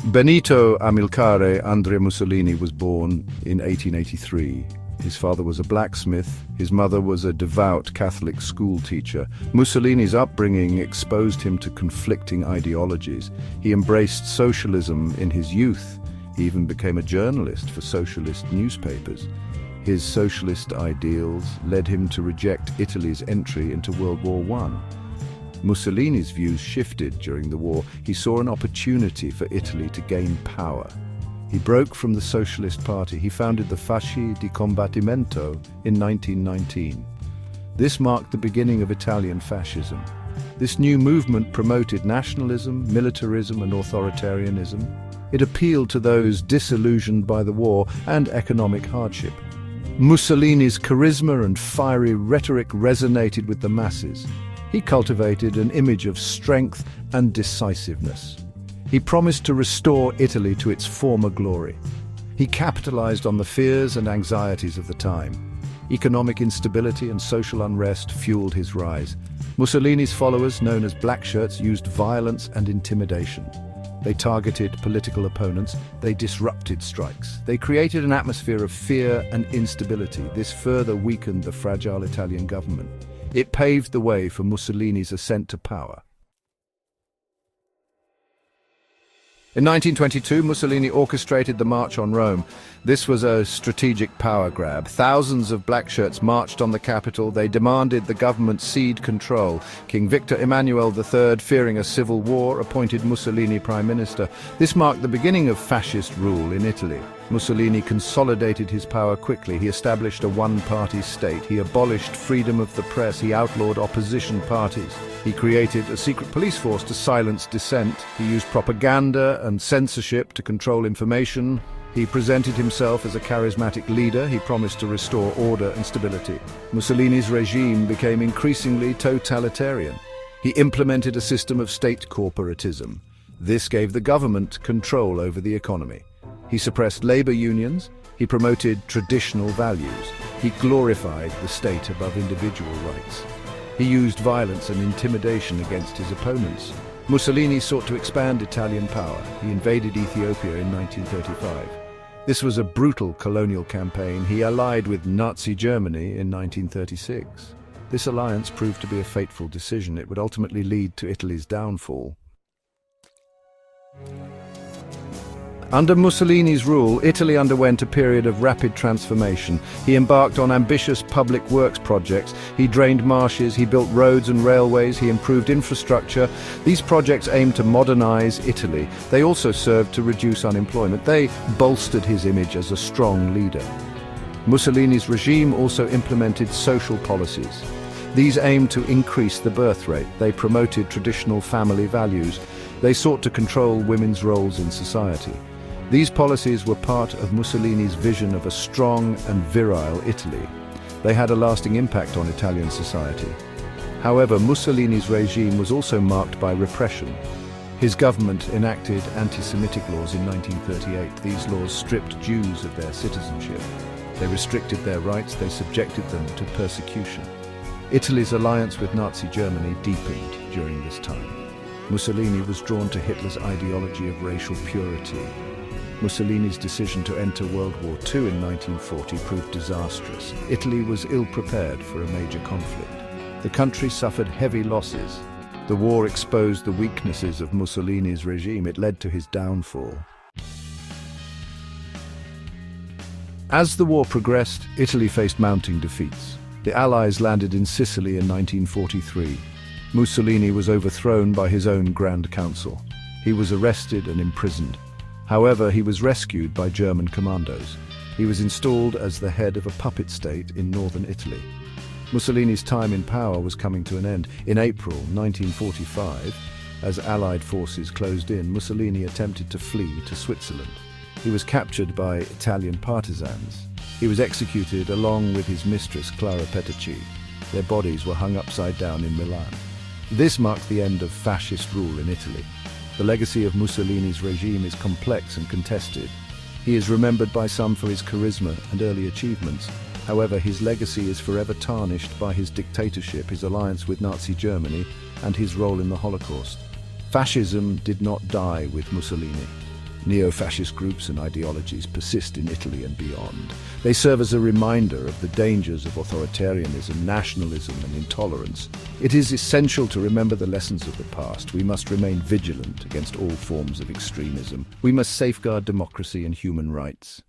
Benito Amilcare Andrea Mussolini was born in 1883. His father was a blacksmith, his mother was a devout Catholic school teacher. Mussolini's upbringing exposed him to conflicting ideologies. He embraced socialism in his youth. He even became a journalist for socialist newspapers. His socialist ideals led him to reject Italy's entry into World War I. Mussolini's views shifted during the war. He saw an opportunity for Italy to gain power. He broke from the Socialist Party. He founded the Fasci di Combattimento in 1919. This marked the beginning of Italian fascism. This new movement promoted nationalism, militarism, and authoritarianism. It appealed to those disillusioned by the war and economic hardship. Mussolini's charisma and fiery rhetoric resonated with the masses. He cultivated an image of strength and decisiveness. He promised to restore Italy to its former glory. He capitalized on the fears and anxieties of the time. Economic instability and social unrest fueled his rise. Mussolini's followers, known as black shirts, used violence and intimidation. They targeted political opponents. They disrupted strikes. They created an atmosphere of fear and instability. This further weakened the fragile Italian government. It paved the way for Mussolini's ascent to power. In 1922, Mussolini orchestrated the March on Rome. This was a strategic power grab. Thousands of black shirts marched on the capital. They demanded the government cede control. King Victor Emmanuel III, fearing a civil war, appointed Mussolini prime minister. This marked the beginning of fascist rule in Italy. Mussolini consolidated his power quickly. He established a one-party state. He abolished freedom of the press. He outlawed opposition parties. He created a secret police force to silence dissent. He used propaganda and censorship to control information. He presented himself as a charismatic leader. He promised to restore order and stability. Mussolini's regime became increasingly totalitarian. He implemented a system of state corporatism. This gave the government control over the economy. He suppressed labor unions. He promoted traditional values. He glorified the state above individual rights. He used violence and intimidation against his opponents. Mussolini sought to expand Italian power. He invaded Ethiopia in 1935. This was a brutal colonial campaign. He allied with Nazi Germany in 1936. This alliance proved to be a fateful decision. It would ultimately lead to Italy's downfall. Under Mussolini's rule, Italy underwent a period of rapid transformation. He embarked on ambitious public works projects. He drained marshes, he built roads and railways, he improved infrastructure. These projects aimed to modernize Italy. They also served to reduce unemployment. They bolstered his image as a strong leader. Mussolini's regime also implemented social policies. These aimed to increase the birth rate. They promoted traditional family values. They sought to control women's roles in society. These policies were part of Mussolini's vision of a strong and virile Italy. They had a lasting impact on Italian society. However, Mussolini's regime was also marked by repression. His government enacted anti-Semitic laws in 1938. These laws stripped Jews of their citizenship. They restricted their rights. They subjected them to persecution. Italy's alliance with Nazi Germany deepened during this time. Mussolini was drawn to Hitler's ideology of racial purity. Mussolini's decision to enter World War II in 1940 proved disastrous. Italy was ill-prepared for a major conflict. The country suffered heavy losses. The war exposed the weaknesses of Mussolini's regime. It led to his downfall. As the war progressed, Italy faced mounting defeats. The Allies landed in Sicily in 1943. Mussolini was overthrown by his own Grand Council. He was arrested and imprisoned. However, he was rescued by German commandos. He was installed as the head of a puppet state in northern Italy. Mussolini's time in power was coming to an end. In April 1945, as Allied forces closed in, Mussolini attempted to flee to Switzerland. He was captured by Italian partisans. He was executed along with his mistress, Clara Petacci. Their bodies were hung upside down in Milan. This marked the end of fascist rule in Italy. The legacy of Mussolini's regime is complex and contested. He is remembered by some for his charisma and early achievements. However, his legacy is forever tarnished by his dictatorship, his alliance with Nazi Germany, and his role in the Holocaust. Fascism did not die with Mussolini. Neo-fascist groups and ideologies persist in Italy and beyond. They serve as a reminder of the dangers of authoritarianism, nationalism and intolerance. It is essential to remember the lessons of the past. We must remain vigilant against all forms of extremism. We must safeguard democracy and human rights.